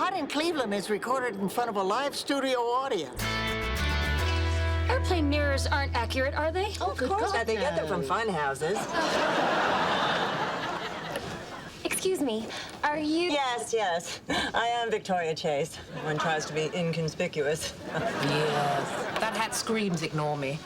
Hot in Cleveland is recorded in front of a live studio audience. Airplane mirrors aren't accurate, are they? Oh, of course not. They get them from fun houses. Excuse me, are you... Yes. I am Victoria Chase. One tries to be inconspicuous. Yes. That hat screams, ignore me.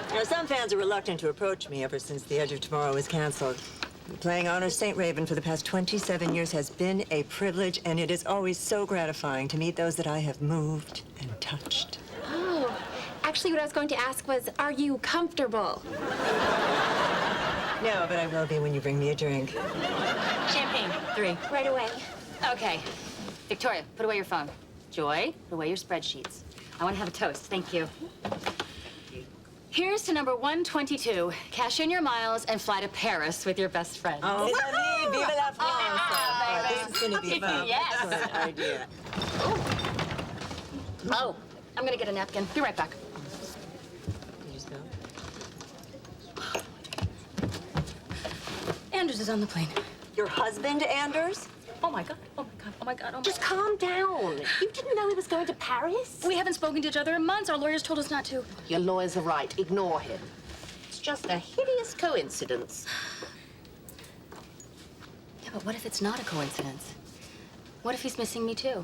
You know, some fans are reluctant to approach me ever since The Edge of Tomorrow was canceled. Playing Honor St. Raven for the past 27 years has been a privilege, and it is always so gratifying to meet those that I have moved and touched. Oh, actually what I was going to ask was, are you comfortable? No, but I will be when you bring me a drink. Champagne, 3. Right away. Okay. Victoria, put away your phone. Joy, put away your spreadsheets. I want to have a toast. Thank you. Here's to number 122. Cash in your miles and fly to Paris with your best friend. Oh, Melanie, vive la France! baby. This is going to be fun. Yes. Good idea. Oh, I'm going to get a napkin. Be right back. Did you spell? Anders is on the plane. Your husband, Anders? Oh, my God. Oh, my God. Oh, my God. Oh, my Just calm down. You didn't know he was going to Paris? We haven't spoken to each other in months. Our lawyers told us not to. Your lawyers are right. Ignore him. It's just a hideous coincidence. Yeah, but what if it's not a coincidence? What if he's missing me, too?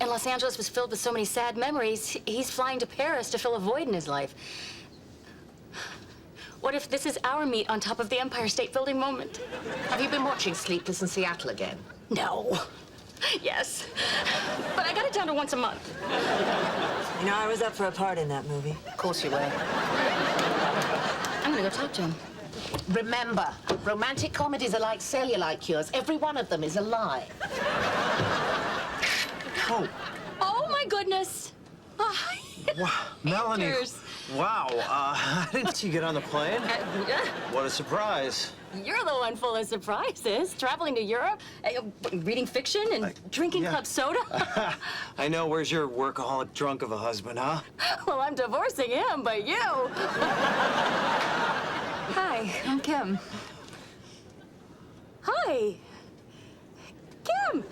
And Los Angeles was filled with so many sad memories, he's flying to Paris to fill a void in his life. What if this is our meet on top of the Empire State Building moment? Have you been watching Sleepless in Seattle again? No. Yes. But I got it down to once a month. You know, I was up for a part in that movie. Of course you were. I'm gonna go talk to him. Remember, romantic comedies are like cellulite cures. Every one of them is a lie. Oh, Oh, my goodness. wow. Melanie. Anders. Wow. How did you get on the plane? What a surprise. You're the one full of surprises. Traveling to Europe, reading fiction, and drinking club soda. I know. Where's your workaholic drunk of a husband, huh? Well, I'm divorcing him, but you. Hi, I'm Kim. Hi. Kim.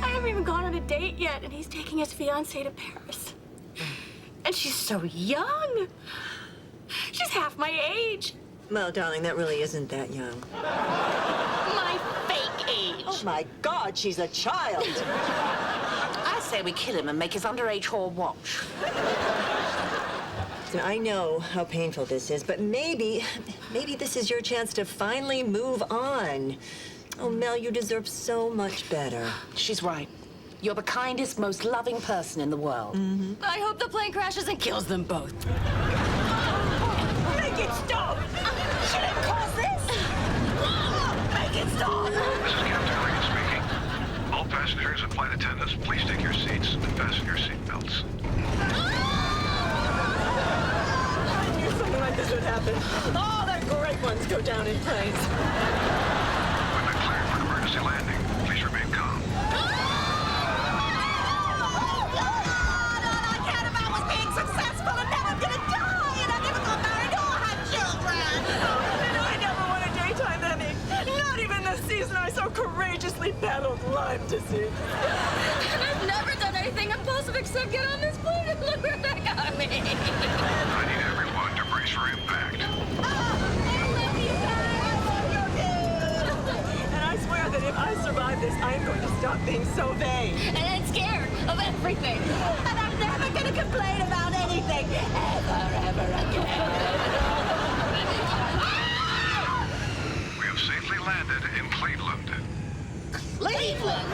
I haven't even gone on a date yet, and he's taking his fiancée to Paris. And she's so young. She's half my age. Well, darling, that really isn't that young. My fake age. Oh, my God, she's a child. I say we kill him and make his underage whore watch. So I know how painful this is, but maybe this is your chance to finally move on. Oh, Mel, you deserve so much better. She's right. You're the kindest, most loving person in the world. I hope the plane crashes and kills them both. Make it stop! She didn't cause this! Make it stop! This is Captain Regan speaking. All passengers and flight attendants, please take your seats and fasten your seatbelts. I knew something like this would happen. Oh, the great ones go down in planes. We've been cleared for an emergency landing. Please remain calm. Courageously battled Lyme disease. I've never done anything impulsive except get on this plane and look right back at me. I need everyone to brace for impact. And I swear that if I survive this, I am going to stop being so vain. And scared of everything. And I'm never going to complain about anything ever again. We have safely landed in Cleveland. Cleveland?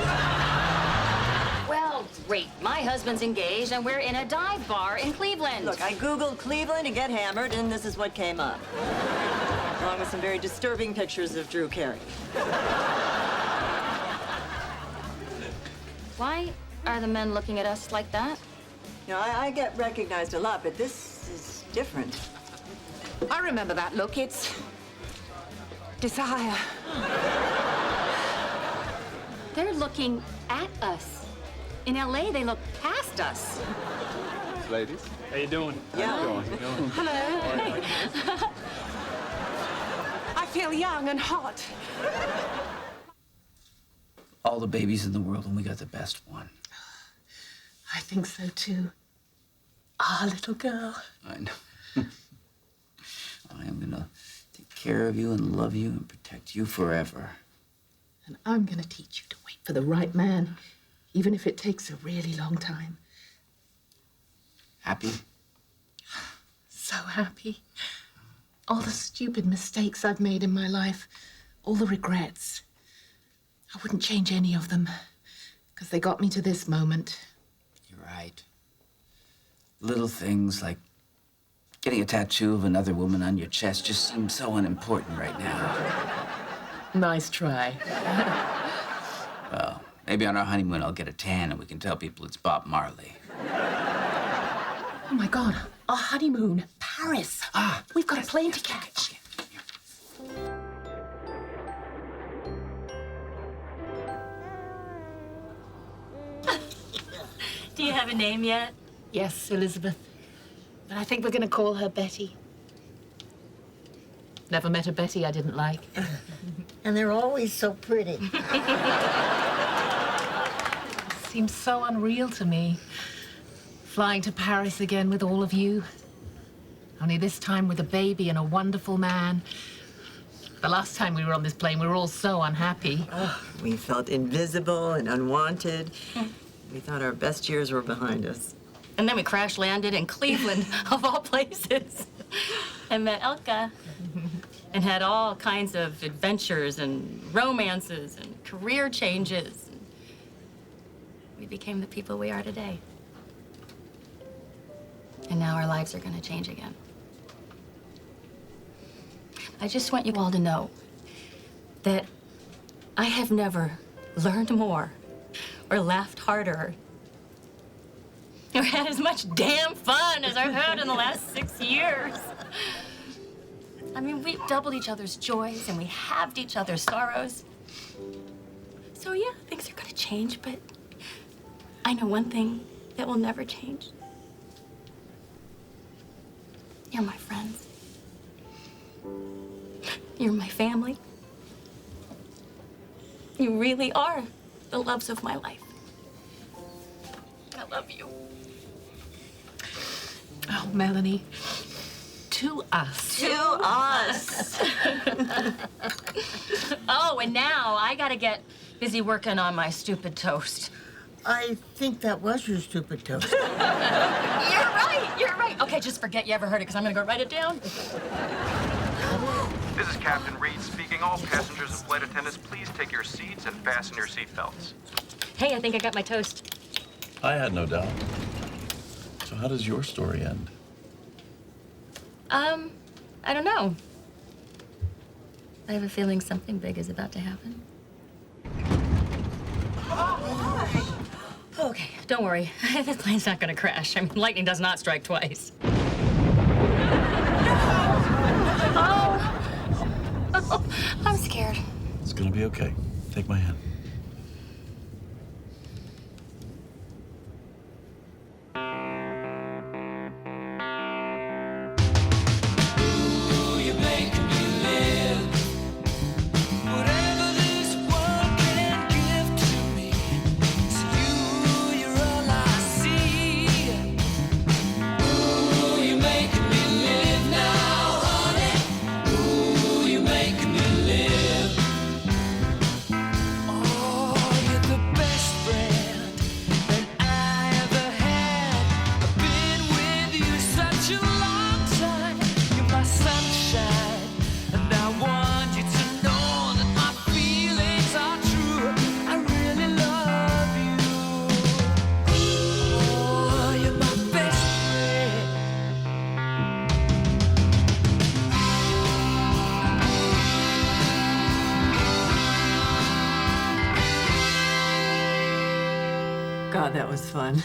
Well, great. My husband's engaged, and we're in a dive bar in Cleveland. Look, I Googled Cleveland to get hammered, and this is what came up. Along with some very disturbing pictures of Drew Carey. Why are the men looking at us like that? You know, I get recognized a lot, but this is different. I remember that look. It's desire. They're looking at us. In LA, they look past us. Ladies, how you doing? Yeah. How you doing? Hello. I feel young and hot. All the babies in the world, and we got the best one. I think so too. Our little girl. I know. I am gonna take care of you and love you and protect you forever. And I'm gonna teach you to wait for the right man, even if it takes a really long time. Happy? So happy. All the stupid mistakes I've made in my life, all the regrets. I wouldn't change any of them, because they got me to this moment. You're right. Little things like getting a tattoo of another woman on your chest just seem so unimportant right now. Nice try. Well, maybe on our honeymoon I'll get a tan and we can tell people it's Bob Marley. Oh my God, our honeymoon, Paris. We've got a plane to catch. Do you have a name yet? Yes, Elizabeth. But I think we're going to call her Betty. Never met a Betty I didn't like. And they're always so pretty. Seems so unreal to me. Flying to Paris again with all of you. Only this time with a baby and a wonderful man. The last time we were on this plane, we were all so unhappy. Oh, we felt invisible and unwanted. We thought our best years were behind us. And then we crash landed in Cleveland, of all places, and met Elka, and had all kinds of adventures and romances and career changes. We became the people we are today. And now our lives are going to change again. I just want you all to know that I have never learned more or laughed harder or had as much damn fun as I've had in the last 6 years. I mean, we've doubled each other's joys and we halved each other's sorrows. So yeah, things are gonna change, but I know one thing that will never change. You're my friends. You're my family. You really are the loves of my life. I love you. Oh, Melanie. To us. To us. Oh, and now I gotta get busy working on my stupid toast. I think that was your stupid toast. You're right, you're right. Okay, just forget you ever heard it, because I'm gonna go write it down. This is Captain Reed speaking. All passengers and flight attendants, please take your seats and fasten your seatbelts. Hey, I think I got my toast. I had no doubt. So how does your story end? I don't know. I have a feeling something big is about to happen. Okay, don't worry. This plane's not gonna crash. I mean, lightning does not strike twice. Oh, I'm scared. It's gonna be okay. Take my hand. God, that was fun.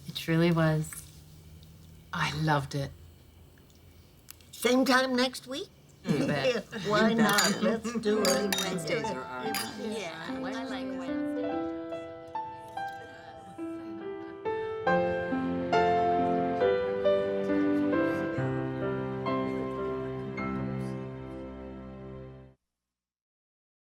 It truly was. I loved it. Same time next week? You bet. Why not? Let's do it. Wednesdays are our Yeah, I like when.